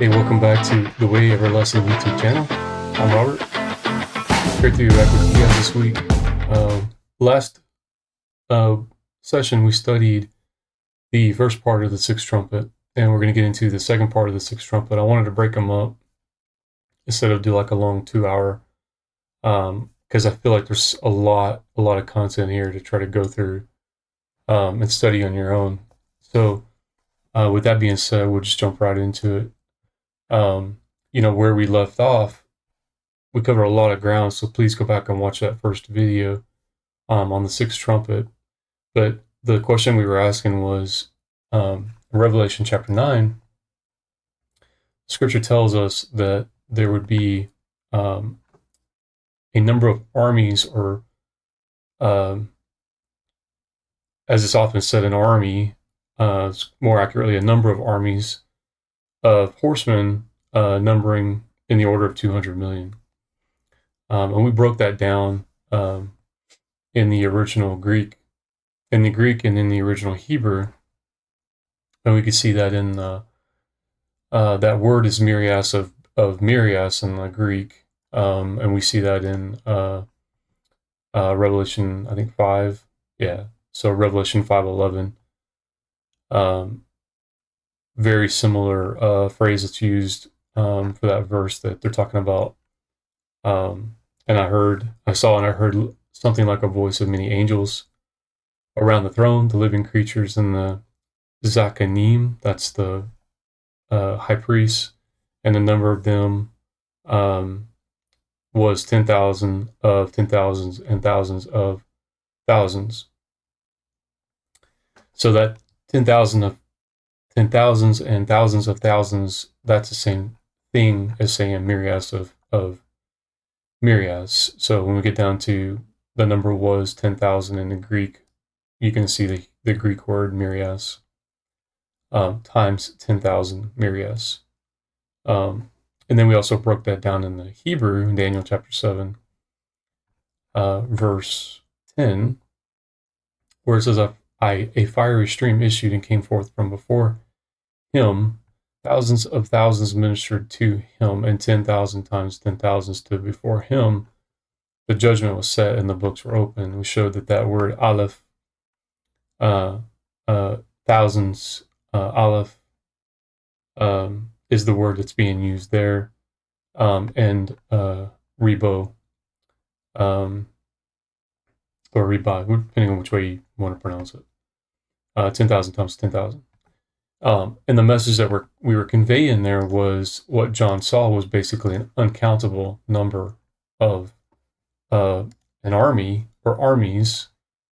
Hey, welcome back to the Way Everlasting YouTube channel. I'm Robert. Great to be back with you guys this week. Last session, we studied the first part of the 6th Trumpet, and we're going to get into the second part of the 6th Trumpet. I wanted to break them up instead of do like a long 2-hour, because I feel like there's a lot of content here to try to go through and study on your own. So with that being said, we'll just jump right into it. Where we left off, we covered a lot of ground, so please go back and watch that first video on the 6th Trumpet. But the question we were asking was, Revelation chapter 9, Scripture tells us that there would be a number of armies, or as it's often said, an army, more accurately, a number of armies of horsemen numbering in the order of 200 million. And we broke that down in the original Greek, and in the original Hebrew. And we could see that in that word is myrias of myrias in the Greek. And we see that in Revelation, I think 5. Yeah. So Revelation 5:11. Very similar phrase that's used for that verse that they're talking about. And I saw something like a voice of many angels around the throne, the living creatures, and the Zakanim, that's the high priest, and the number of them was 10,000 of 10,000s and thousands of thousands. So that 10,000 of 10,000s and thousands of thousands, that's the same thing as saying myrias of myrias. So when we get down to the number was 10,000 in the Greek, you can see the Greek word myrias times 10,000 myrias. And then we also broke that down in the Hebrew in Daniel chapter 7, verse 10, where it says, a fiery stream issued and came forth from before him. Thousands of thousands ministered to him, and 10,000 times 10,000 stood before him. The judgment was set, and the books were opened. We showed that word aleph, thousands, aleph, is the word that's being used there, and rebo, or riba, depending on which way you want to pronounce it. 10,000 times 10,000. And the message that we were conveying there was what John saw was basically an uncountable number of an army or armies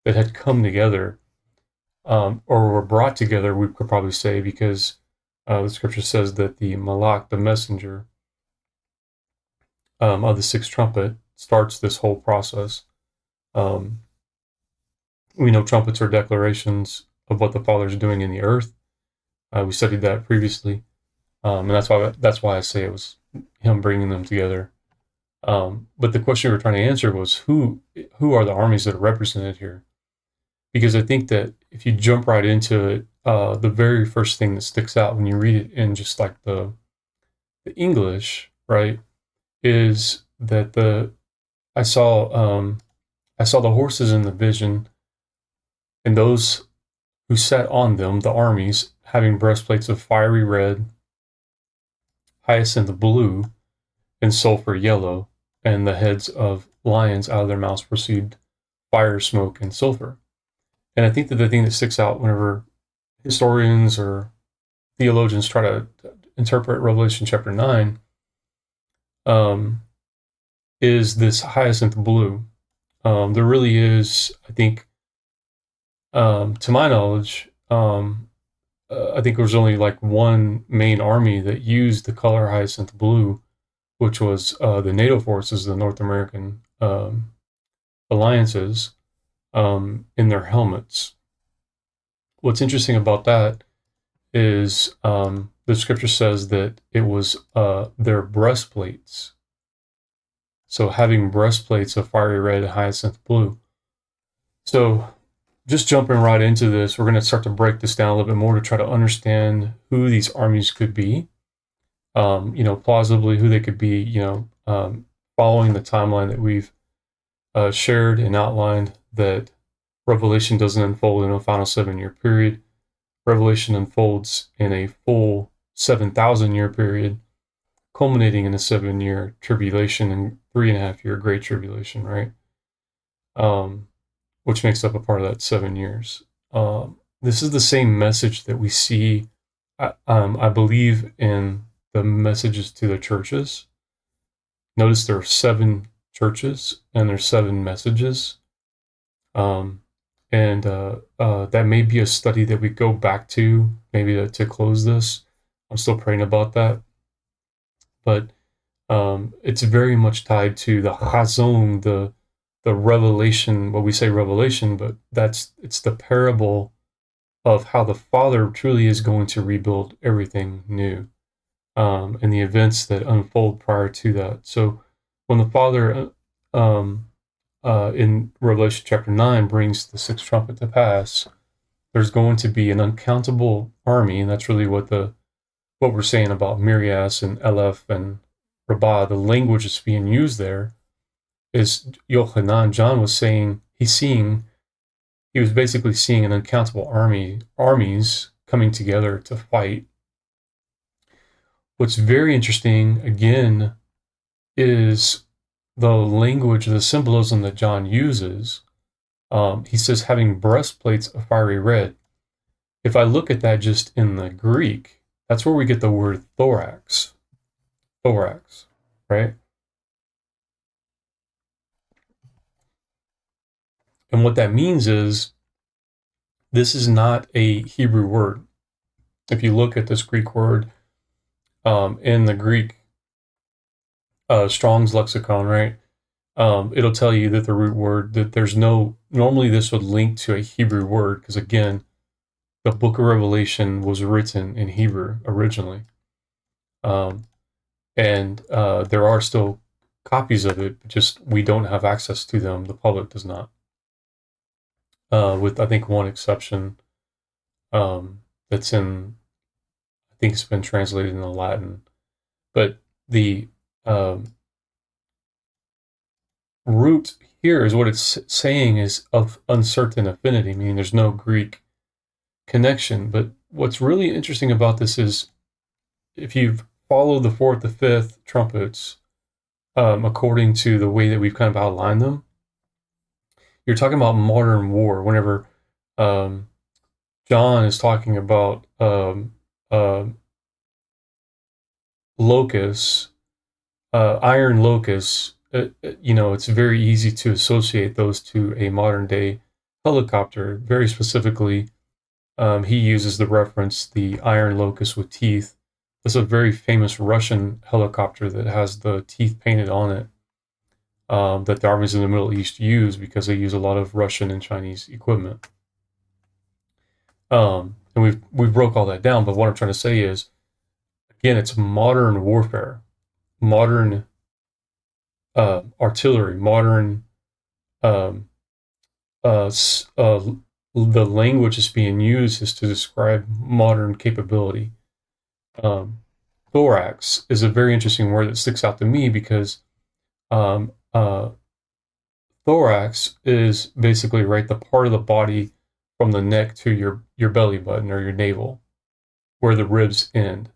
that had come together, or were brought together, we could probably say, because the scripture says that the Malak, the messenger of the 6th trumpet, starts this whole process. We know trumpets are declarations of what the Father is doing in the earth. We studied that previously, and that's why I say it was him bringing them together. But the question we were trying to answer was who are the armies that are represented here? Because I think that if you jump right into it, the very first thing that sticks out when you read it in just like the English, right, is that I saw the horses in the vision, and those who sat on them, the armies, having breastplates of fiery red, hyacinth blue, and sulfur yellow, and the heads of lions out of their mouths proceed fire, smoke, and sulfur. And I think that the thing that sticks out whenever historians or theologians try to interpret Revelation chapter 9 is this hyacinth blue. There really is, I think, to my knowledge, I think there was only like one main army that used the color hyacinth blue, which was the NATO forces, the North American alliances, in their helmets. What's interesting about that is the scripture says that it was their breastplates. So having breastplates of fiery red and hyacinth blue. So just jumping right into this, we're going to start to break this down a little bit more to try to understand who these armies could be. plausibly who they could be, following the timeline that we've shared and outlined, that Revelation doesn't unfold in a final 7-year period. Revelation unfolds in a full 7,000-year period, culminating in a 7-year tribulation and 3.5-year great tribulation, right? Which makes up a part of that 7 years. This is the same message that we see, I believe, in the messages to the churches. Notice there are 7 churches and there's 7 messages. And that may be a study that we go back to, maybe to close this. I'm still praying about that. But it's very much tied to the Chazon, the revelation, what we say revelation, but it's the parable of how the Father truly is going to rebuild everything new, and the events that unfold prior to that. So when the Father in Revelation chapter 9 brings the 6th trumpet to pass, there's going to be an uncountable army, and that's really what we're saying about Mirias and Aleph and Rabbah. The language that's being used there is Yochanan. John was saying he was basically seeing an uncountable armies coming together to fight. What's very interesting, again, is the language, the symbolism that John uses. He says having breastplates of fiery red. If I look at that just in the Greek, that's where we get the word thorax. Thorax, right? And what that means is this is not a Hebrew word. If you look at this Greek word in the Greek Strong's lexicon, right? It'll tell you that the root word, that there's no, normally this would link to a Hebrew word, because again, the book of Revelation was written in Hebrew originally. And there are still copies of it, but just we don't have access to them. The public does not. With, I think, one exception that's in, I think it's been translated into Latin. But the root here is what it's saying is of uncertain affinity, meaning there's no Greek connection. But what's really interesting about this is if you follow the 4th, the 5th trumpets, according to the way that we've kind of outlined them, you're talking about modern war. Whenever John is talking about locusts, iron locusts, it's very easy to associate those to a modern day helicopter. Very specifically, he uses the reference, the iron locust with teeth. That's a very famous Russian helicopter that has the teeth painted on it, that the armies in the Middle East use because they use a lot of Russian and Chinese equipment. And we've broke all that down, but what I'm trying to say is, again, it's modern warfare, modern artillery, modern the language that's being used is to describe modern capability. Thorax is a very interesting word that sticks out to me because thorax is basically, right, the part of the body from the neck to your belly button or your navel, where the ribs end.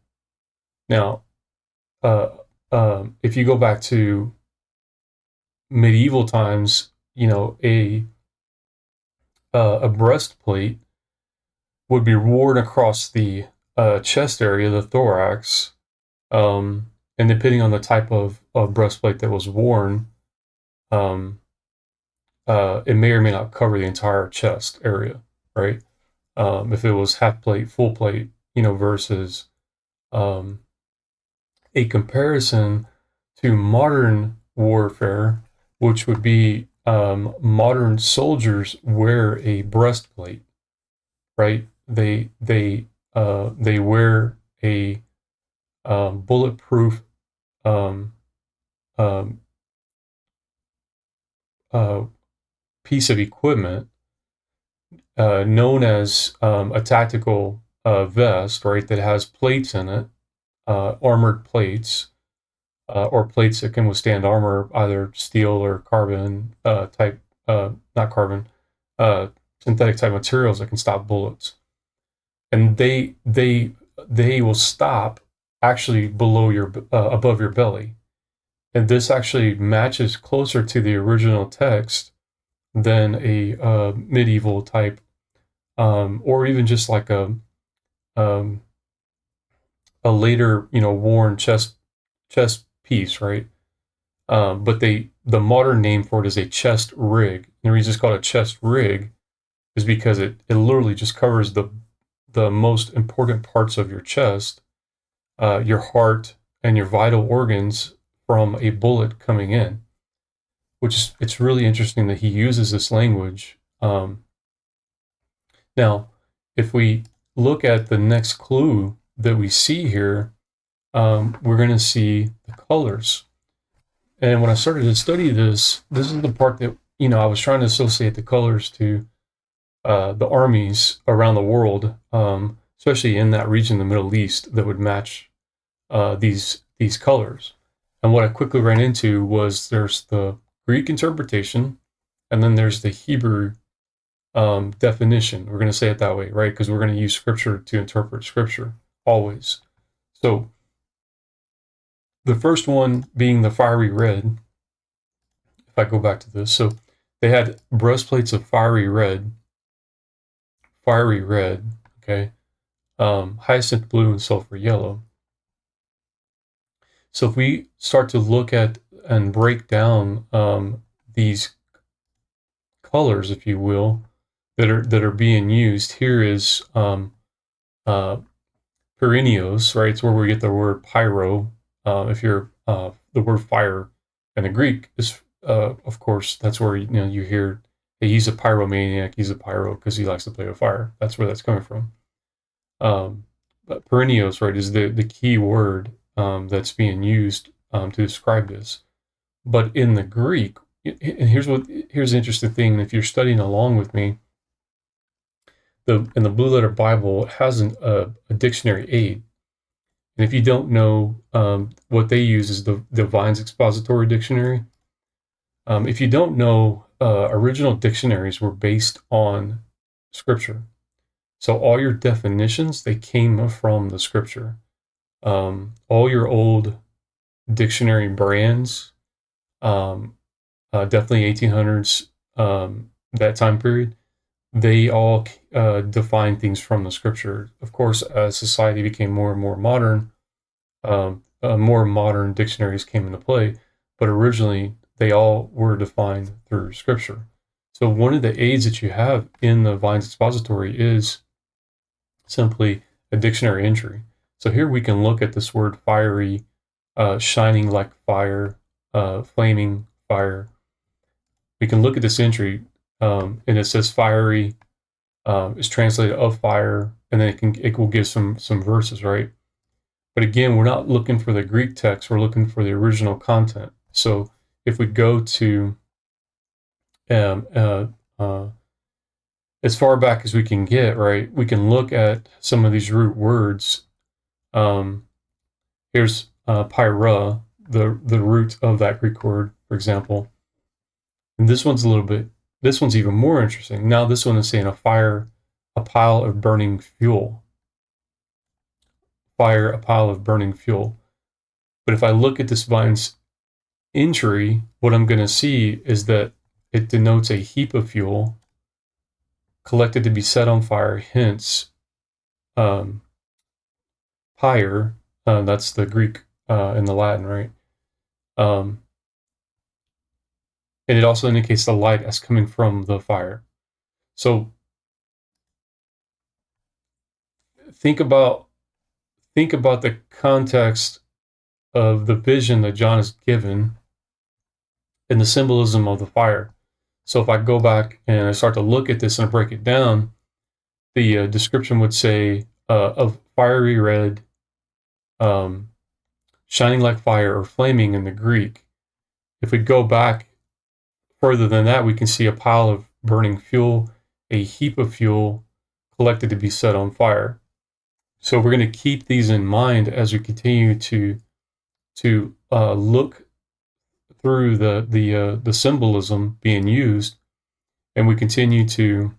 Now, if you go back to medieval times, a breastplate would be worn across the chest area, the thorax, and depending on the type of breastplate that was worn, it may or may not cover the entire chest area, right? If it was half plate, full plate, versus a comparison to modern warfare, which would be modern soldiers wear a breastplate, right? They wear a bulletproof piece of equipment known as a tactical vest, right? That has plates in it, armored plates, or plates that can withstand armor, either steel or carbon type, not carbon, synthetic type materials that can stop bullets. And they will stop actually below your above your belly. And this actually matches closer to the original text than a medieval type, or even just like um, a later, worn chest piece, right? But the modern name for it is a chest rig. And the reason it's called a chest rig is because it literally just covers the most important parts of your chest, your heart, and your vital organs from a bullet coming in. Which is, it's really interesting that he uses this language. Now, if we look at the next clue that we see here, we're going to see the colors. And when I started to study this is the part that, I was trying to associate the colors to the armies around the world, especially in that region, the Middle East, that would match these colors. And what I quickly ran into was there's the Greek interpretation, and then there's the Hebrew definition. We're going to say it that way, right? Because we're going to use scripture to interpret scripture always. So the first one being the fiery red. If I go back to this, so they had breastplates of fiery red, okay, hyacinth blue and sulfur yellow. So if we start to look at and break down these colors, if you will, that are being used, here is Pyreneos, right? It's where we get the word pyro. If you're the word fire, and the Greek is, of course, that's where you hear, hey, he's a pyromaniac. He's a pyro because he likes to play with fire. That's where that's coming from. But Pyreneos, right, is the key word that's being used to describe this. But in the Greek, and here's the interesting thing. If you're studying along with me, in the Blue Letter Bible, it has a dictionary aid. And if you don't know, what they use is the Vine's Expository Dictionary. If you don't know, original dictionaries were based on scripture. So all your definitions, they came from the scripture. All your old dictionary brands, definitely 1800s, that time period, they all define things from the scripture. Of course, as society became more and more modern, more modern dictionaries came into play, but originally they all were defined through scripture. So one of the aids that you have in the Vine's Expository is simply a dictionary entry. So here we can look at this word fiery, shining like fire, flaming fire. We can look at this entry, and it says fiery is translated of fire, and then it will give some verses, right? But again, we're not looking for the Greek text, we're looking for the original content. So if we go to as far back as we can get, right, we can look at some of these root words. Here's pyra, the root of that Greek word, for example. And this one's even more interesting. Now this one is saying a pile of burning fuel. Fire, a pile of burning fuel. But if I look at this Vine's entry, what I'm going to see is that it denotes a heap of fuel collected to be set on fire, hence pyre, that's the Greek and the Latin, right? And it also indicates the light as coming from the fire. So think about the context of the vision that John is given and the symbolism of the fire. So if I go back and I start to look at this and break it down, the description would say of fiery red, shining like fire, or flaming in the Greek. If we go back further than that, we can see a pile of burning fuel, a heap of fuel collected to be set on fire. So we're going to keep these in mind as we continue to look through the symbolism being used, and we continue to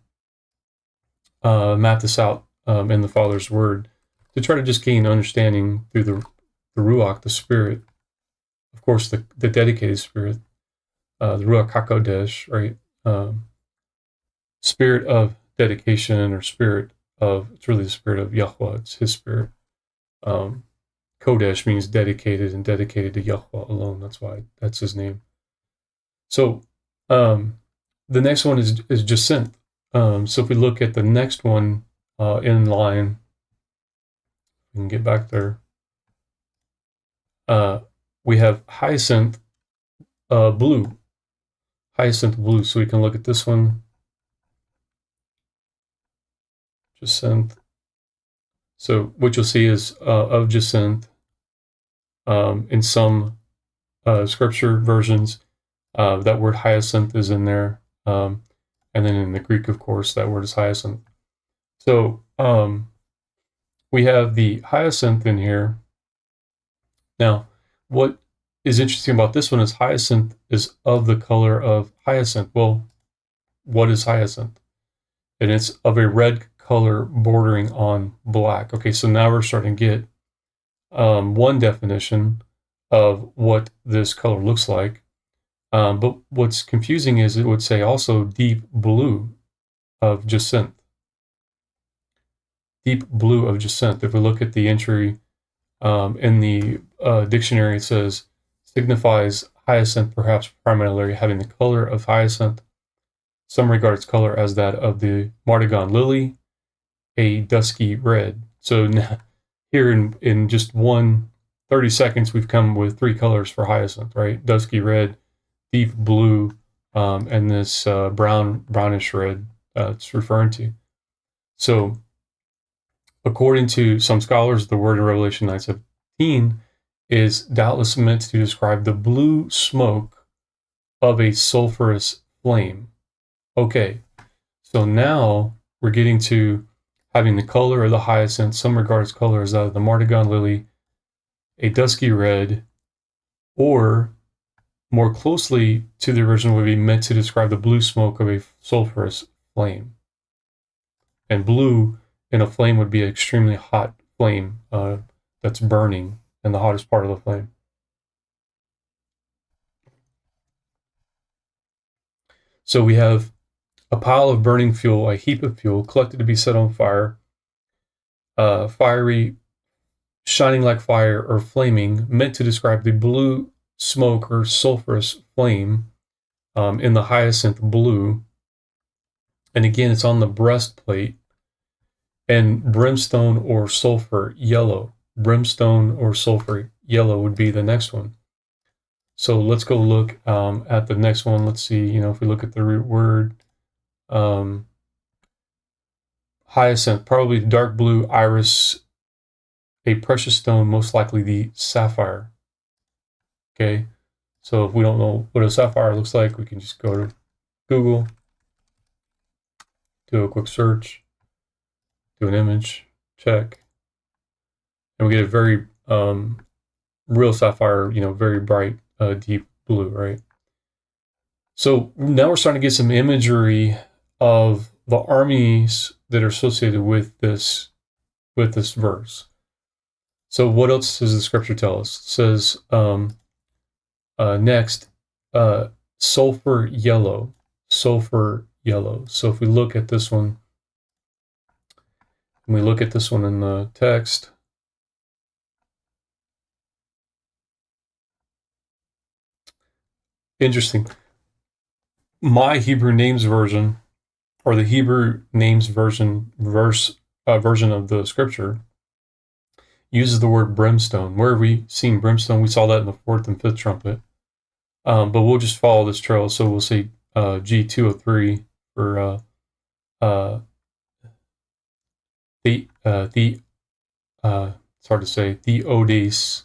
map this out in the Father's Word to try to just gain understanding through the Ruach, the Spirit, of course, the dedicated Spirit, the Ruach HaKodesh, right? Spirit of dedication, or spirit of, it's really the Spirit of Yahweh, it's His Spirit. Kodesh means dedicated, and dedicated to Yahweh alone. That's why that's His name. So the next one is Jacinth. So if we look at the next one in line, we can get back there. We have Hyacinth blue. Hyacinth blue. So we can look at this one. Jacinth. So what you'll see is of Jacinth in some scripture versions, that word hyacinth is in there. And then in the Greek, of course, that word is hyacinth. So we have the hyacinth in here. Now, what is interesting about this one is hyacinth is of the color of hyacinth. Well, what is hyacinth? And it's of a red color bordering on black. Okay, so now we're starting to get one definition of what this color looks like. But what's confusing is it would say also deep blue of jacinth. Deep blue of jacinth. If we look at the entry in the dictionary, it says signifies hyacinth, perhaps primarily having the color of hyacinth. Some regard its color as that of the martagon lily, a dusky red. So now, here in just 30 seconds, we've come with three colors for hyacinth, right? Dusky red, deep blue, and this brownish red it's referring to. So according to some scholars, the word in Revelation 9:17 is doubtless meant to describe the blue smoke of a sulfurous flame. Okay, so now we're getting to having the color of the hyacinth. Some regard its color as that of the martagon lily, a dusky red, or more closely to the original would be meant to describe the blue smoke of a sulfurous flame. And blue in a flame would be an extremely hot flame that's burning in the hottest part of the flame. So we have a pile of burning fuel, a heap of fuel collected to be set on fire, fiery, shining like fire, or flaming, meant to describe the blue smoke or sulfurous flame in the hyacinth blue. And again, it's on the breastplate. And brimstone or sulfur yellow. Brimstone or sulfur yellow would be the next one. So let's go look at the next one. Let's see, if we look at the root word, hyacinth, probably dark blue iris, a precious stone, most likely the sapphire. Okay, so if we don't know what a sapphire looks like, we can just go to Google, do a quick search, do an image check, and we get a very real sapphire, very bright, deep blue, right? So now we're starting to get some imagery of the armies that are associated with this verse. So what else does the scripture tell us? It says next, sulfur yellow. So if we look at this one, and we look at this one in the text, interesting. My Hebrew names version, or the Hebrew names version of the scripture, uses the word brimstone. Where have we seen brimstone? We saw that in the 4th and 5th trumpet. But we'll just follow this trail. So we'll say G203 for it's hard to say, Theodis,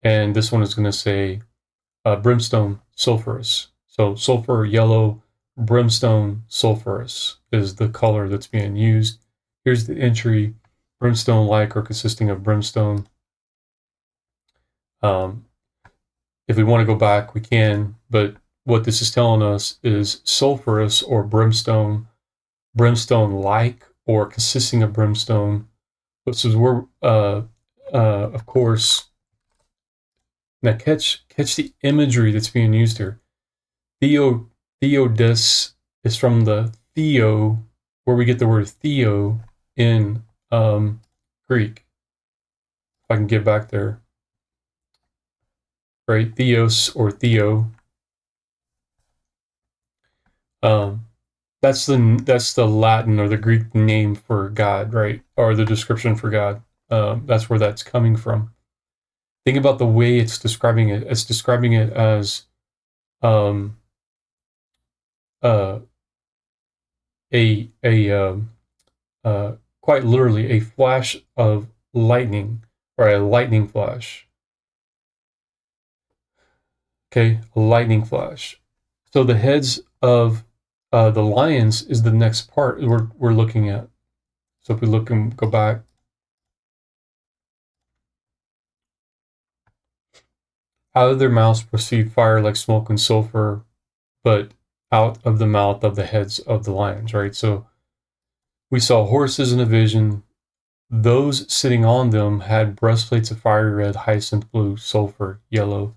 and this one is going to say brimstone sulfurous. So sulfur yellow, brimstone sulfurous is the color that's being used. Here's the entry: brimstone like or consisting of brimstone. If we want to go back, we can, but what this is telling us is sulfurous or brimstone, brimstone like or consisting of brimstone. This is where, of course, now catch the imagery that's being used here. Theodis is from the theo, where we get the word theo in Greek. If I can get back there, right? Theos or theo. That's the Latin or the Greek name for God, right? Or the description for God. That's where that's coming from. Think about the way it's describing it. It's describing it as um, uh, quite literally a flash of lightning, or a lightning flash. Okay, a lightning flash. So the heads of the lions is the next part we're looking at. So if we look and go back, out of their mouths proceed fire like smoke and sulfur, but out of the mouth of the heads of the lions, right? So we saw horses in a vision. Those sitting on them had breastplates of fiery red, hyacinth blue, sulfur, yellow.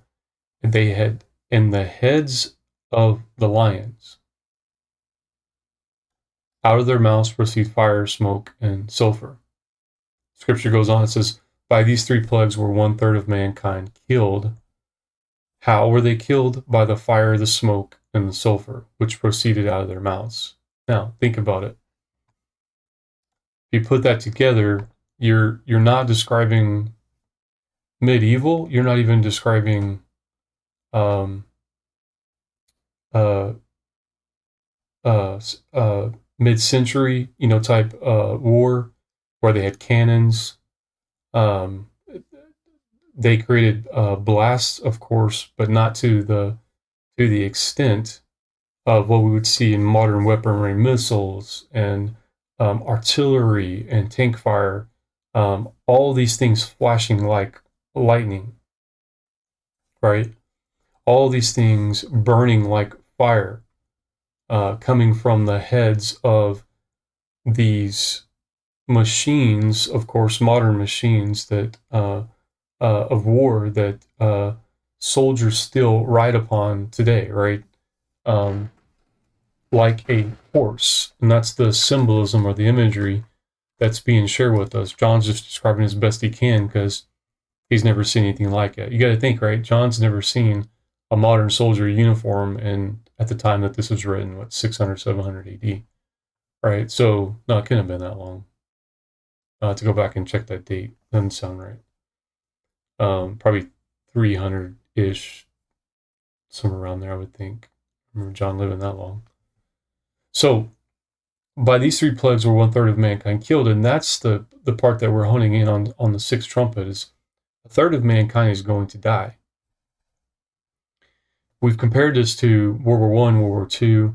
And they had in the heads of the lions. Out of their mouths proceed fire, smoke, and sulfur. Scripture goes on, it says, by these three plagues were 1/3 of mankind killed. How were they killed? By the fire, the smoke, and the sulfur, which proceeded out of their mouths. Now, think about it. If you put that together, you're not describing medieval. You're not even describing um, uh, mid-century, type war where they had cannons. Um, they created blasts, of course, but not to the extent of what we would see in modern weaponry, missiles and artillery and tank fire. All these things flashing like lightning, right? All these things burning like fire, coming from the heads of these machines, of course, modern machines that of war that soldiers still ride upon today, right? Um, like a horse, and that's the symbolism or the imagery that's being shared with us. John's just describing as best he can because he's never seen anything like it. You got to think, right? John's never seen a modern soldier uniform, and at the time that this was written, what, 600, 700 AD, right? So, no, it couldn't have been that long. To go back and check that date doesn't sound right. Probably 300-ish, somewhere around there, I would think. I remember John living that long. So, by these three plagues were 1/3 of mankind killed, and that's the part that we're honing in on the sixth trumpet is 1/3 of mankind is going to die. We've compared this to World War I, World War II.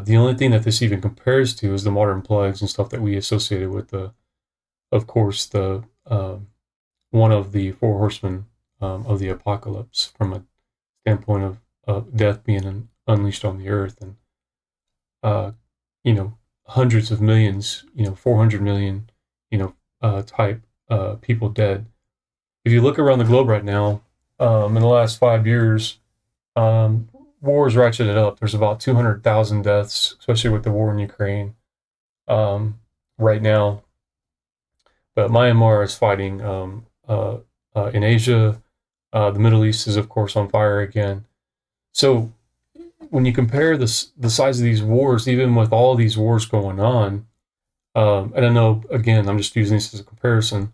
The only thing that this even compares to is the modern plagues and stuff that we associated with of course, the one of the four horsemen of the apocalypse, from a standpoint of death being unleashed on the earth, and uh, hundreds of millions, 400 million, type people dead. If you look around the globe right now, in the last 5 years, wars ratcheted up. There's about 200,000 deaths, especially with the war in Ukraine right now. But Myanmar is fighting in Asia. The Middle East is, of course, on fire again. So when you compare the size of these wars, even with all these wars going on, and I know, again, I'm just using this as a comparison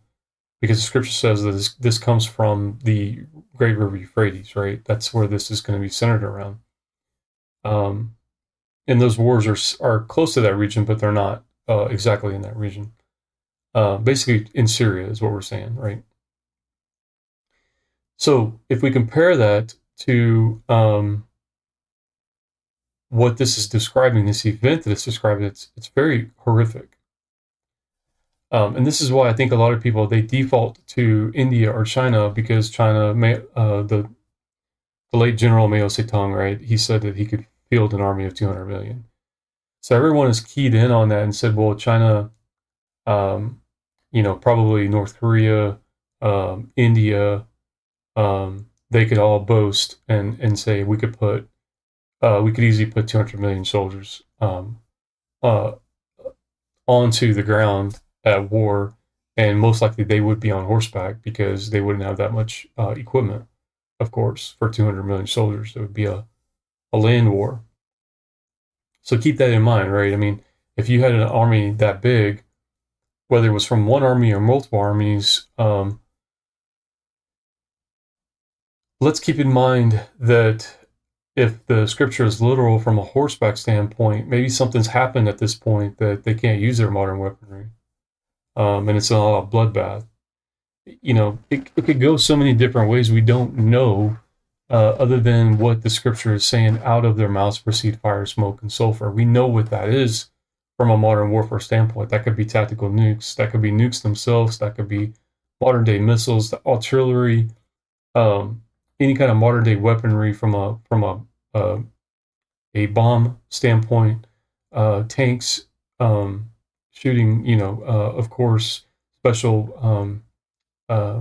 because the scripture says that this comes from the great river Euphrates, right? That's where this is going to be centered around. And those wars are close to that region, but they're not exactly in that region. Basically, in Syria is what we're saying, right? So if we compare that to what this is describing, this event that it's describing, it's very horrific. And this is why I think a lot of people, they default to India or China, because China, the late General Mao Zedong, right? He said that he could field an army of 200 million. So everyone is keyed in on that and said, well, China, probably North Korea, India, they could all boast and say we could easily put 200 million soldiers uh, onto the ground at war, and most likely they would be on horseback because they wouldn't have that much equipment. Of course, for 200 million soldiers, it would be a land war. So keep that in mind, right? I mean, if you had an army that big, whether it was from one army or multiple armies, let's keep in mind that if the scripture is literal from a horseback standpoint, maybe something's happened at this point that they can't use their modern weaponry. And it's a bloodbath. It could go so many different ways. We don't know, other than what the scripture is saying, out of their mouths proceed fire, smoke, and sulfur. We know what that is from a modern warfare standpoint. That could be tactical nukes. That could be nukes themselves. That could be modern day missiles, the artillery, any kind of modern day weaponry from a bomb standpoint, tanks, shooting, of course, special uh,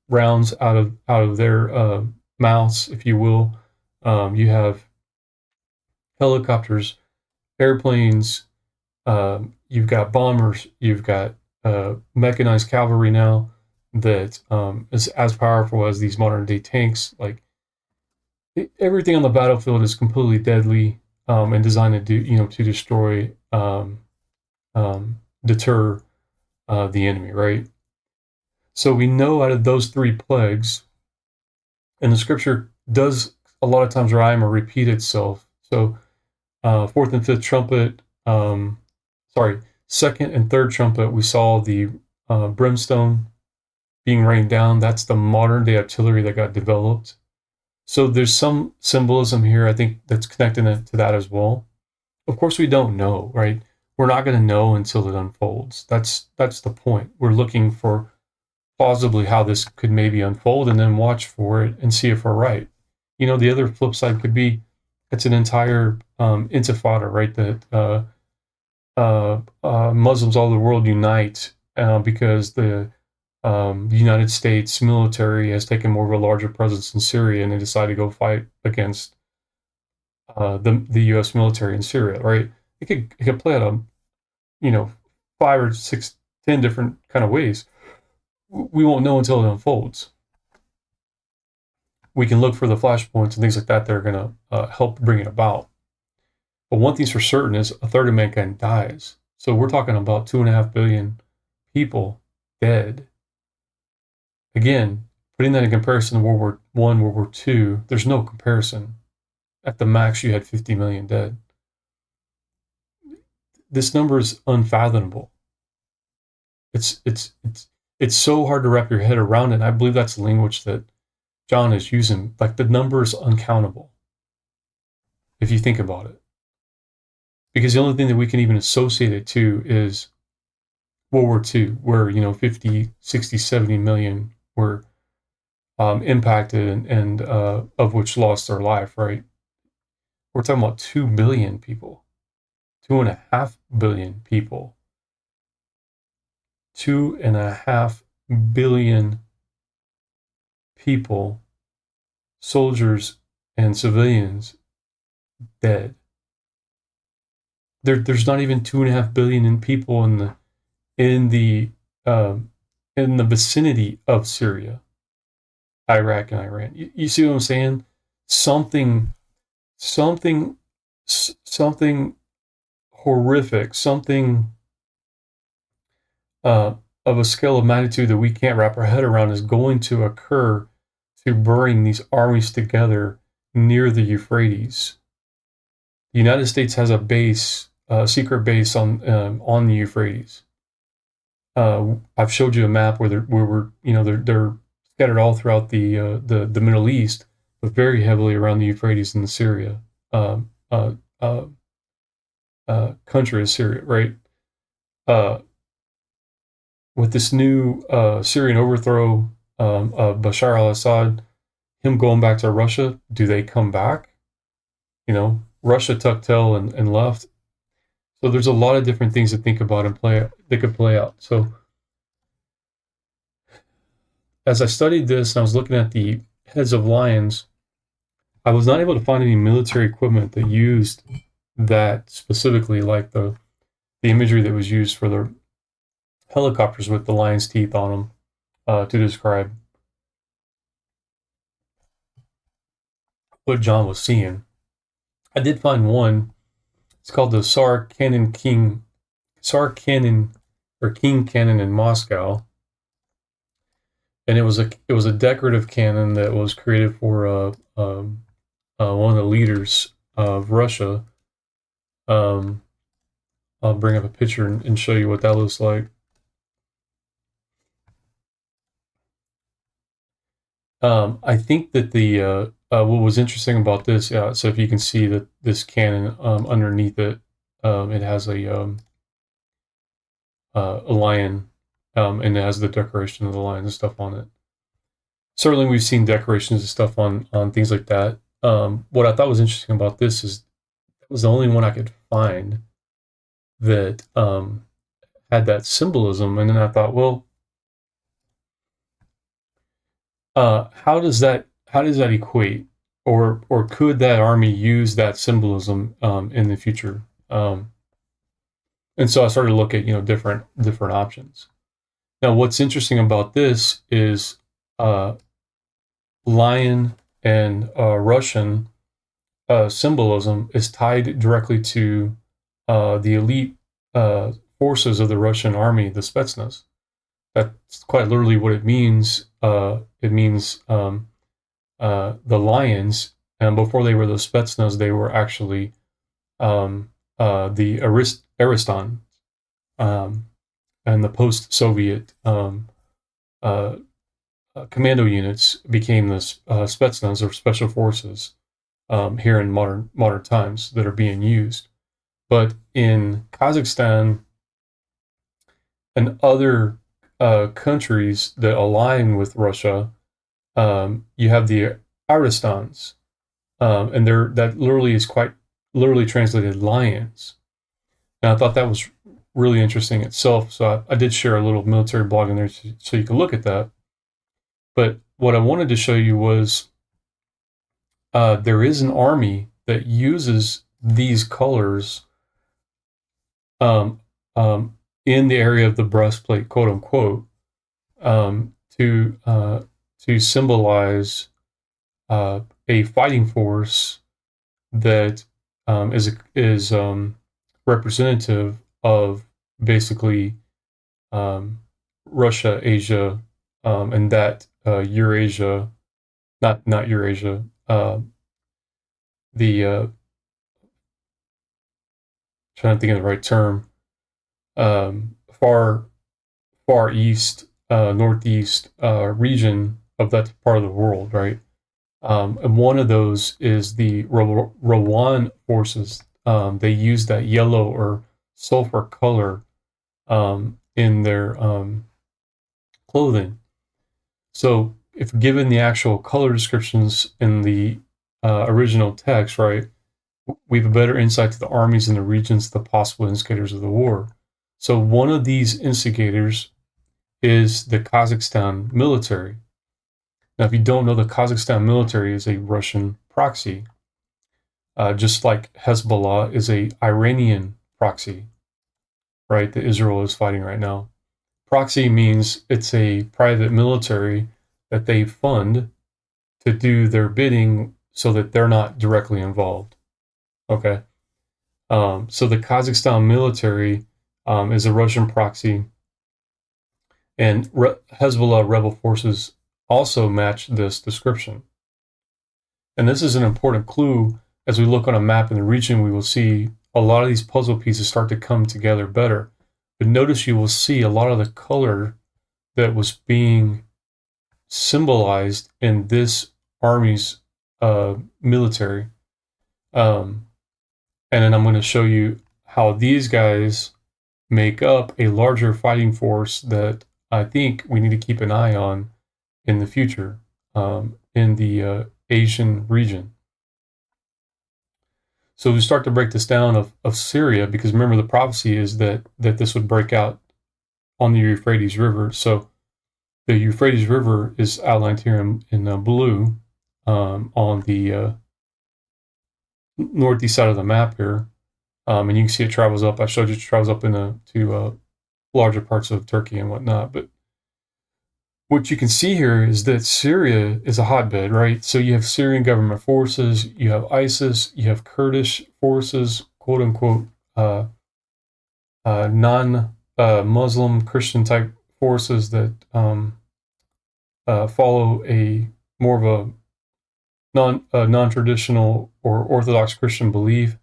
rounds out of their mouths, if you will. You have helicopters, airplanes. You've got bombers. You've got mechanized cavalry now that is as powerful as these modern day tanks. Like everything on the battlefield is completely deadly, and designed to to destroy, deter the enemy, right? So we know out of those three plagues, and the scripture does a lot of times rhyme or repeat itself. So fourth and fifth trumpet, second and third trumpet, we saw the brimstone being rained down. That's the modern day artillery that got developed. So there's some symbolism here, I think, that's connecting it to that as well. Of course, we don't know, right? We're not going to know until it unfolds. That's the point. We're looking for plausibly how this could maybe unfold, and then watch for it and see if we're right. The other flip side could be it's an entire intifada, right? That Muslims all over the world unite because the United States military has taken more of a larger presence in Syria, and they decided to go fight against the U.S. military in Syria, right? It could play out on, 5 or 6, 10 different kind of ways. We won't know until it unfolds. We can look for the flashpoints and things like that are going to help bring it about. But one thing's for certain is a third of mankind dies. So we're talking about 2.5 billion people dead. Again, putting that in comparison to World War I, World War II, there's no comparison. At the max, you had 50 million dead. This number is unfathomable. It's so hard to wrap your head around it. And I believe that's the language that John is using. Like, the number is uncountable, if you think about it. Because the only thing that we can even associate it to is World War II, where 50, 60, 70 million were impacted, and of which lost their life, right? We're talking about 2 billion people, 2.5 billion people, 2.5 billion people, soldiers and civilians, dead. There's not even 2.5 billion people in the vicinity of Syria, Iraq, and Iran. You see what I'm saying? Something horrific, something of a scale of magnitude that we can't wrap our head around is going to occur to bring these armies together near the Euphrates. The United States has a base, secret base on the Euphrates. I've showed you a map where they're scattered all throughout the Middle East, but very heavily around the Euphrates in Syria. country is Syria, right? Uh, with this new Syrian overthrow of Bashar al-Assad, him going back to Russia, do they come back? Russia tucked tail and left. So there's a lot of different things to think about and play that could play out. So as I studied this and I was looking at the heads of lions, I was not able to find any military equipment that used that specifically, like the imagery that was used for the helicopters with the lion's teeth on them to describe what John was seeing. I did find one. It's called the Tsar Cannon King Cannon in Moscow, and it was a decorative cannon that was created for one of the leaders of Russia. I'll bring up a picture and show you what that looks like. I think that what was interesting about this, so if you can see that this cannon underneath it, it has a lion, and it has the decoration of the lion and stuff on it. Certainly, we've seen decorations and stuff on things like that. What I thought was interesting about this is it was the only one I could find that had that symbolism, and then I thought, well, how does that equate, or could that army use that symbolism in the future? And so I started to look at different options. Now, what's interesting about this is lion and Russian symbolism is tied directly to the elite forces of the Russian army, the Spetsnaz. That's quite literally what it means. It means the lions, and before they were the Spetsnaz, they were actually the Ariston, and the post-Soviet commando units became the Spetsnaz, or special forces, here in modern times that are being used. But in Kazakhstan and other countries that align with Russia, you have the Aristans, and that literally is quite literally translated lions. And I thought that was really interesting itself. So I did share a little military blog in there so you can look at that. But what I wanted to show you was there is an army that uses these colors in the area of the breastplate, quote unquote, to symbolize a fighting force that is representative of basically Russia, Asia, and that Eurasia, not Eurasia, the trying to think of the right term, far east, northeast region of that part of the world, right? And one of those is the Rowan forces. They use that yellow or sulfur color in their clothing. So, if given the actual color descriptions in the original text, right, we have a better insight to the armies and the regions, the possible instigators of the war. So, one of these instigators is the Kazakhstan military. Now, if you don't know, the Kazakhstan military is a Russian proxy, just like Hezbollah is a Iranian proxy, right, that Israel is fighting right now. Proxy means it's a private military that they fund to do their bidding so that they're not directly involved. Okay. So the Kazakhstan military is a Russian proxy, and Hezbollah rebel forces also match this description. And this is an important clue. As we look on a map in the region, we will see a lot of these puzzle pieces start to come together better. But notice you will see a lot of the color that was being symbolized in this army's military And then I'm going to show you how these guys make up a larger fighting force that I think we need to keep an eye on in the future in the Asian region. So we start to break this down of Syria, because remember the prophecy is that this would break out on the Euphrates River. So the Euphrates River is outlined here in blue on the northeast side of the map here. And you can see it travels up. I showed you it travels up to larger parts of Turkey and whatnot. But what you can see here is that Syria is a hotbed, right? So you have Syrian government forces, you have ISIS, you have Kurdish forces, quote unquote, non-Muslim Christian type forces that follow a more of a non-traditional or Orthodox Christian belief.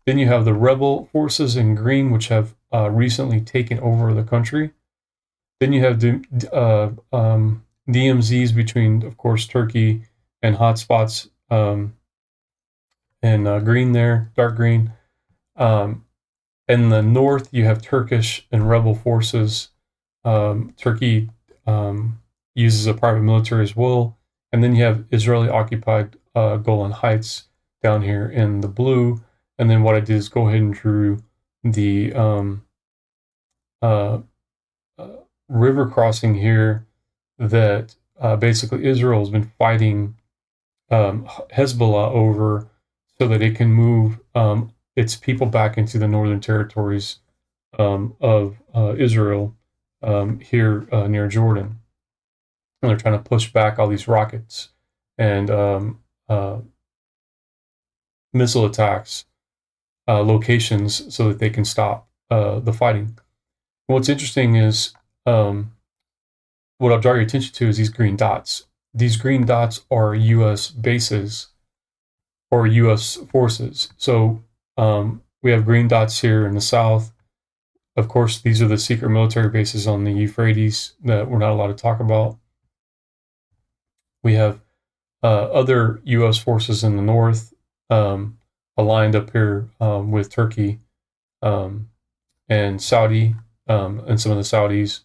Then you have the rebel forces in green, which have recently taken over the country. Then you have DMZs between, of course, Turkey and hotspots in green there, dark green. In the north, you have Turkish and rebel forces. Turkey uses a private military as well. And then you have Israeli-occupied Golan Heights down here in the blue. And then what I did is go ahead and drew the river crossing here that basically Israel has been fighting Hezbollah over so that it can move its people back into the northern territories of Israel here near Jordan. And they're trying to push back all these rockets and missile attacks locations so that they can stop the fighting. What's interesting is what I'll draw your attention to is these green dots. These green dots are U.S. bases or U.S. forces. So we have green dots here in the south. Of course, these are the secret military bases on the Euphrates that we're not allowed to talk about. We have other U.S. forces in the north aligned up here with Turkey and Saudi and some of the Saudis.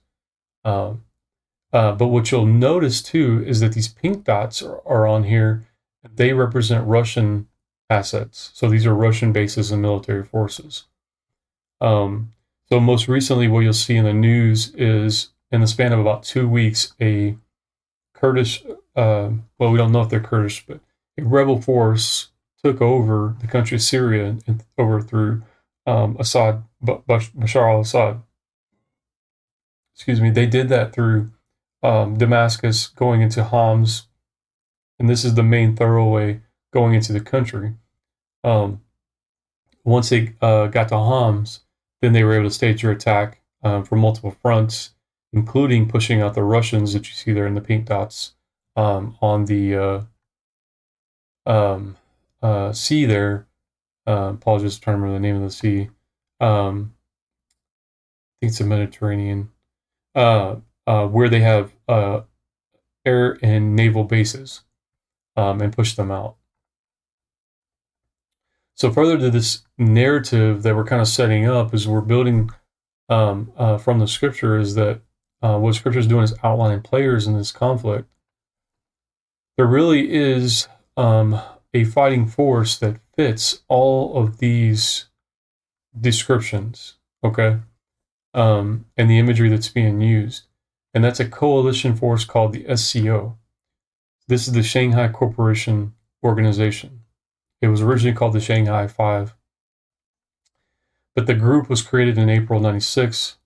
But what you'll notice too is that these pink dots are on here. They represent Russian assets. So these are Russian bases and military forces. So most recently, what you'll see in the news is in the span of about 2 weeks, a Kurdish, well, we don't know if they're Kurdish, but a rebel force took over the country of Syria and overthrew Bashar al-Assad. Excuse me. They did that through Damascus going into Homs, and this is the main thoroughway going into the country. Once they got to Homs, then they were able to stage their attack from multiple fronts, including pushing out the Russians that you see there in the pink dots on the sea there. Apologies, I'm trying to remember the name of the sea. I think it's the Mediterranean, where they have air and naval bases and push them out. So further to this narrative that we're kind of setting up is we're building from the scripture is that what scripture is doing is outlining players in this conflict. There really is a fighting force that fits all of these descriptions, okay? And the imagery that's being used. And that's a coalition force called the SCO. This is the Shanghai Cooperation Organization. It was originally called the Shanghai Five. But the group was created in April 96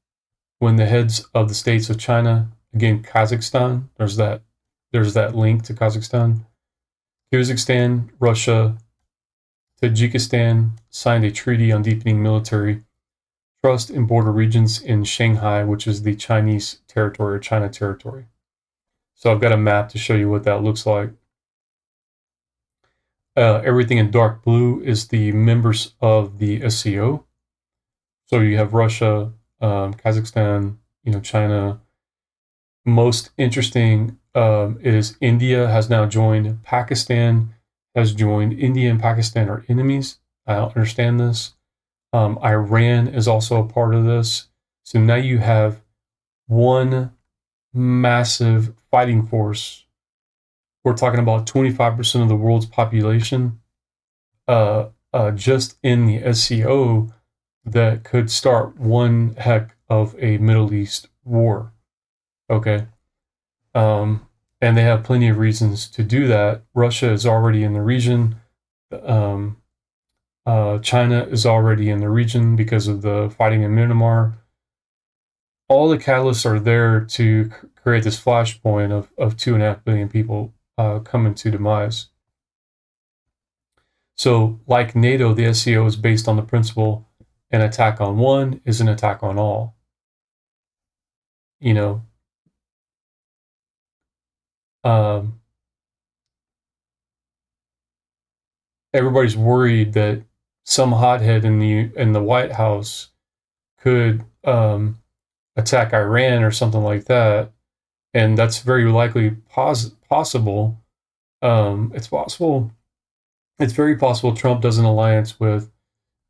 when the heads of the states of China, again, Kazakhstan, there's that link to Kazakhstan, Kyrgyzstan, Russia, Tajikistan signed a treaty on deepening military trust in border regions in Shanghai, which is the Chinese territory or China territory. So I've got a map to show you what that looks like. Everything in dark blue is the members of the SCO. So you have Russia, Kazakhstan, China. Most interesting is India has now joined. Pakistan has joined. India and Pakistan are enemies. I don't understand this. Iran is also a part of this. So now you have one massive fighting force. We're talking about 25% of the world's population just in the SCO that could start one heck of a Middle East war. Okay. And they have plenty of reasons to do that. Russia is already in the region. China is already in the region because of the fighting in Myanmar. All the catalysts are there to create this flashpoint of 2.5 billion people coming to demise. So, like NATO, the SCO is based on the principle an attack on one is an attack on all. You know, everybody's worried that some hothead in the White House could attack Iran or something like that, and that's very likely possible. It's possible. It's very possible Trump does an alliance with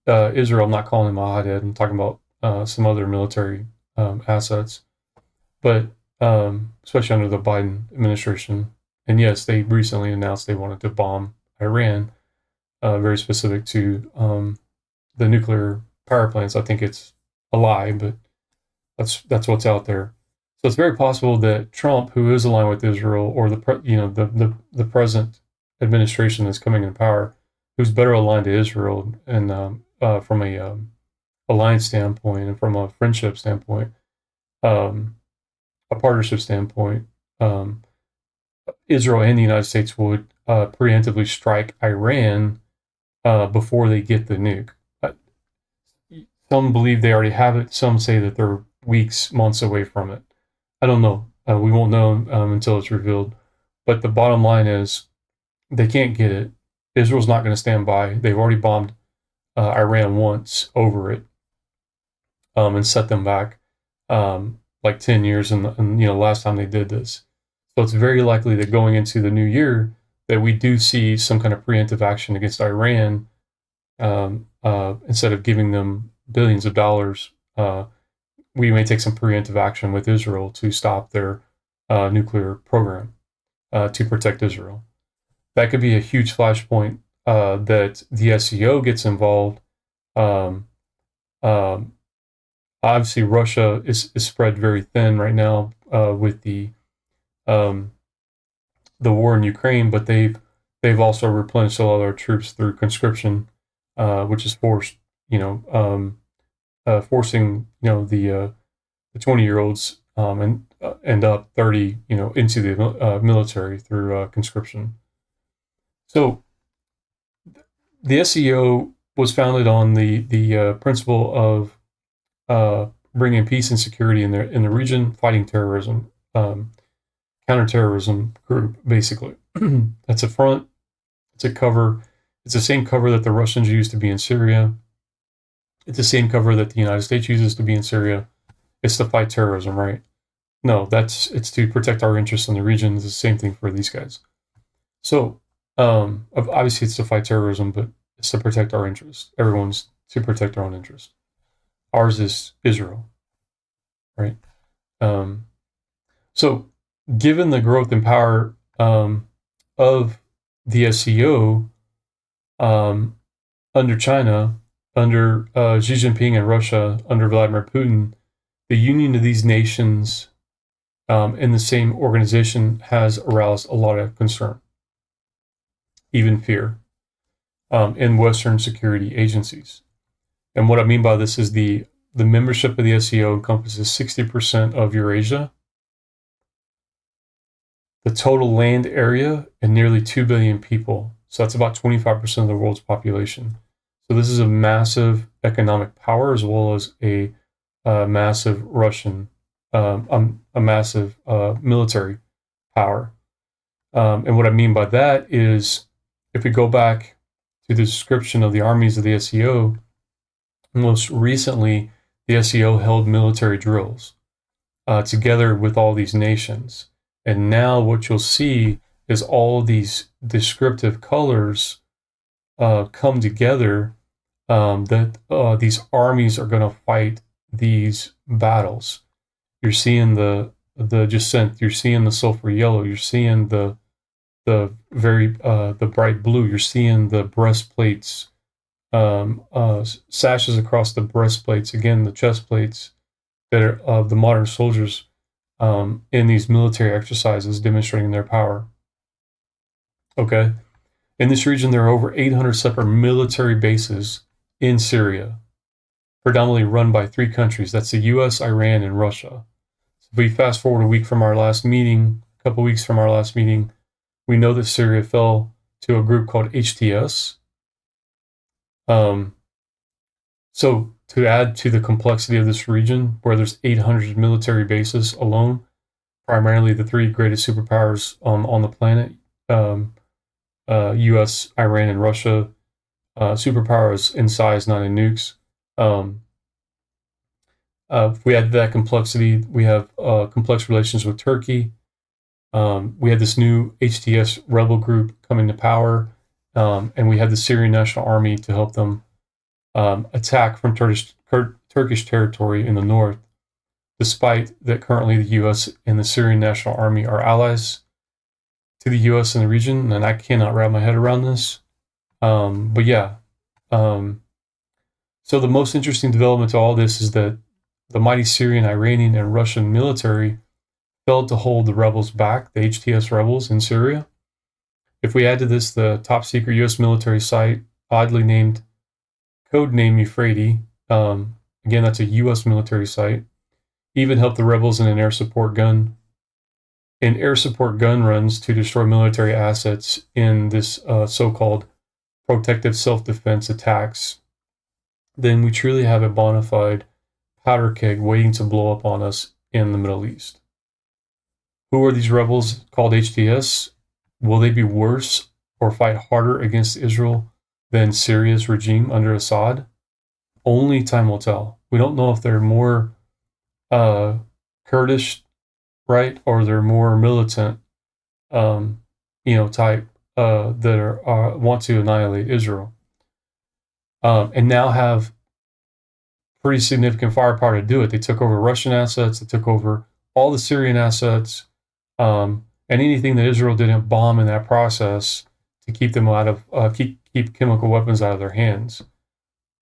Israel. I'm not calling him a hothead. I'm talking about some other military assets, but especially under the Biden administration. And yes, they recently announced they wanted to bomb Iran, very specific to the nuclear power plants. I think it's a lie, but that's what's out there. So it's very possible that Trump, who is aligned with Israel, or the present administration that's coming in power, who's better aligned to Israel and from a alliance standpoint and from a friendship standpoint, a partnership standpoint, Israel and the United States would preemptively strike Iran before they get the nuke. Some believe they already have it. Some say that they're weeks, months away from it. I don't know. We won't know until it's revealed. But the bottom line is they can't get it. Israel's not going to stand by. They've already bombed Iran once over it and set them back like 10 years. And last time they did this. So it's very likely that going into the new year that we do see some kind of preemptive action against Iran instead of giving them billions of dollars. We may take some preemptive action with Israel to stop their nuclear program to protect Israel. That could be a huge flashpoint that the SCO gets involved. Obviously, Russia is spread very thin right now with the war in Ukraine, but they've also replenished a lot of their troops through conscription, which is forced, forcing the 20-year-olds and end up 30 into the military through conscription. So the SCO was founded on the principle of bringing peace and security in the region, fighting terrorism, counterterrorism group, basically. That's a front. It's a cover. It's the same cover that the Russians used to be in Syria. It's the same cover that the United States uses to be in Syria. It's to fight terrorism, right? No, it's to protect our interests in the region. It's the same thing for these guys. So obviously it's to fight terrorism, but it's to protect our interests. Everyone's to protect their own interests. Ours is Israel, right? So given the growth and power of the SCO under China, under Xi Jinping and Russia, under Vladimir Putin, the union of these nations in the same organization has aroused a lot of concern, even fear, in Western security agencies. And what I mean by this is the membership of the SCO encompasses 60% of Eurasia, the total land area, and nearly 2 billion people. So that's about 25% of the world's population. So this is a massive economic power as well as a massive Russian, a massive military power. And what I mean by that is, if we go back to the description of the armies of the SCO, most recently, the SCO held military drills together with all these nations. And now what you'll see is all of these descriptive colors come together, that these armies are going to fight these battles. You're seeing the jacinth, you're seeing the sulfur yellow, you're seeing the bright blue, you're seeing the breastplates, sashes across the breastplates, again the chest plates that are of the modern soldiers, in these military exercises demonstrating their power. Okay, in this region there are over 800 separate military bases in Syria, predominantly run by 3 countries. That's the US, Iran, and Russia. So if we fast forward a week from our last meeting, a couple weeks from our last meeting, we know that Syria fell to a group called HTS. So to add to the complexity of this region, where there's 800 military bases alone, primarily the 3 greatest superpowers on the planet, US, Iran, and Russia, superpowers in size, not in nukes. If we add that complexity, we have complex relations with Turkey. We had this new HTS rebel group coming to power, and we had the Syrian National Army to help them attack from Turkish territory in the north, despite that currently the U.S. and the Syrian National Army are allies to the U.S. in the region, and I cannot wrap my head around this. But yeah, so the most interesting development to all this is that the mighty Syrian, Iranian, and Russian military failed to hold the rebels back, the HTS rebels in Syria. If we add to this the top secret U.S. military site, oddly named, codename Euphrates, again, that's a U.S. military site, even helped the rebels in air support gun runs to destroy military assets in this so-called protective self-defense attacks, then we truly have a bona fide powder keg waiting to blow up on us in the Middle East. Who are these rebels called HTS? Will they be worse or fight harder against Israel than Syria's regime under Assad? Only time will tell. We don't know if they're more Kurdish, right, or they're more militant, type that want to annihilate Israel, and now have pretty significant firepower to do it. They took over Russian assets. They took over all the Syrian assets, and anything that Israel didn't bomb in that process to keep them out of keep chemical weapons out of their hands.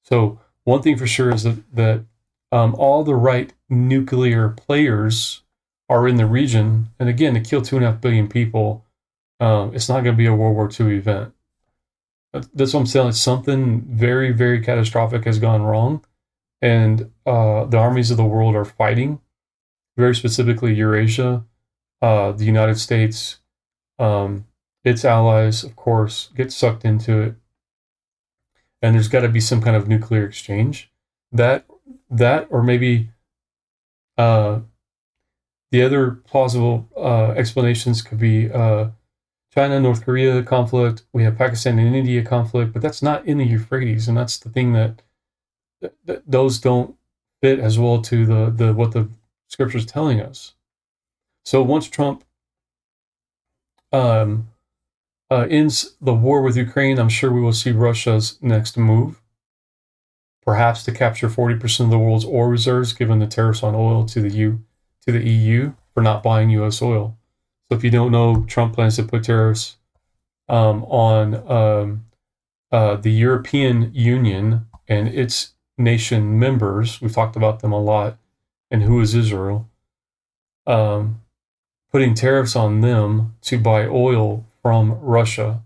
So one thing for sure is that all the right nuclear players are in the region, and again, to kill 2.5 billion people, it's not going to be a World War II event. That's what I'm saying. Something very, very catastrophic has gone wrong, and the armies of the world are fighting, very specifically Eurasia, the United States, its allies, of course, get sucked into it. And there's got to be some kind of nuclear exchange. That or maybe the other plausible explanations could be China, North Korea conflict. We have Pakistan and India conflict, but that's not in the Euphrates, and that's the thing that those don't fit as well to the what the scripture is telling us. So once Trump ends the war with Ukraine, I'm sure we will see Russia's next move, perhaps to capture 40% of the world's oil reserves, given the tariffs on oil to the EU for not buying U.S. oil. So if you don't know, Trump plans to put tariffs on the European Union and its nation members. We've talked about them a lot, and who is Israel? Putting tariffs on them to buy oil from Russia,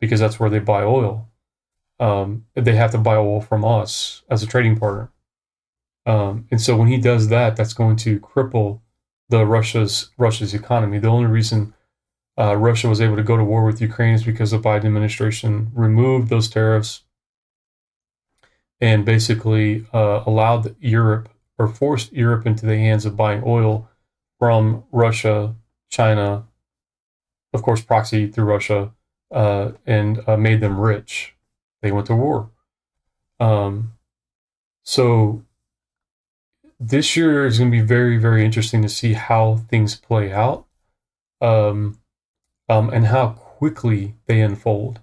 because that's where they buy oil. They have to buy oil from us as a trading partner. And so when he does that, that's going to cripple Russia's economy. The only reason Russia was able to go to war with Ukraine is because the Biden administration removed those tariffs and basically allowed Europe, or forced Europe into the hands of buying oil from Russia, China, of course, proxy through Russia, and made them rich. They went to war. So this year is going to be very, very interesting to see how things play out. and how quickly they unfold.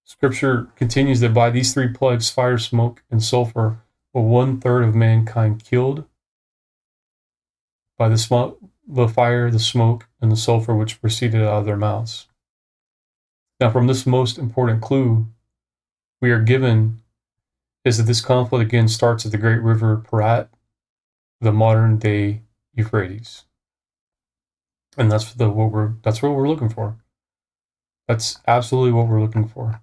Scripture continues that by these 3 plagues, fire, smoke, and sulfur, were 1/3 of mankind killed by the fire, the smoke, and the sulfur which proceeded out of their mouths. Now, from this most important clue we are given is that this conflict again starts at the great river Parat, the modern day Euphrates, and that's what we're looking for. That's absolutely what we're looking for.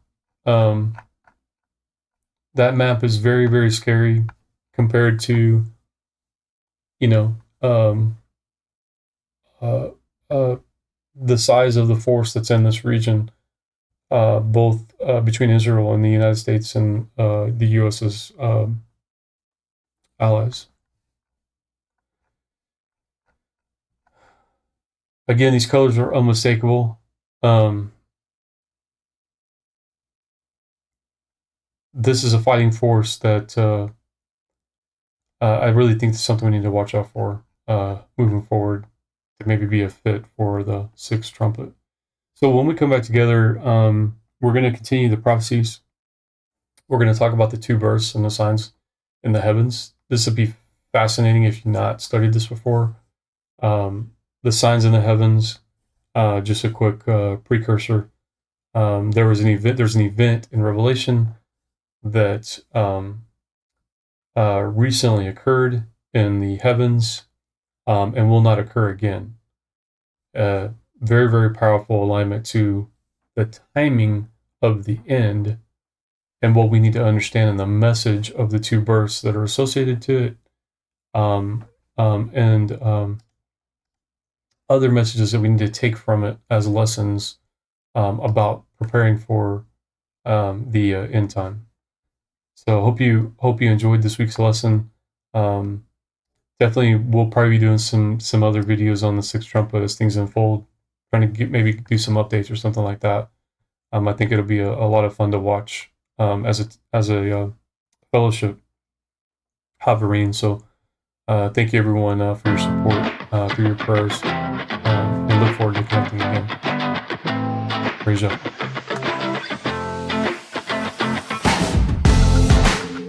That map is very, very scary compared to, you know, uh, uh, the size of the force that's in this region, both between Israel and the United States and the U.S.'s allies. Again, these colors are unmistakable. This is a fighting force that I really think is something we need to watch out for moving forward to maybe be a fit for the 6th trumpet. So when we come back together, we're going to continue the prophecies. We're going to talk about the 2 bursts and the signs in the heavens. This would be fascinating if you've not studied this before. The signs in the heavens, just a quick precursor. There's an event in Revelation that recently occurred in the heavens and will not occur again. Very, very powerful alignment to the timing of the end and what we need to understand in the message of the 2 births that are associated to it, and other messages that we need to take from it as lessons about preparing for the end time. So hope you enjoyed this week's lesson. Definitely, we'll probably be doing some other videos on the 6th trumpet as things unfold, trying to maybe do some updates or something like that. I think it'll be a lot of fun to watch as a fellowship Havarine. So thank you everyone for your support, for your prayers, and look forward to connecting again. Praise you.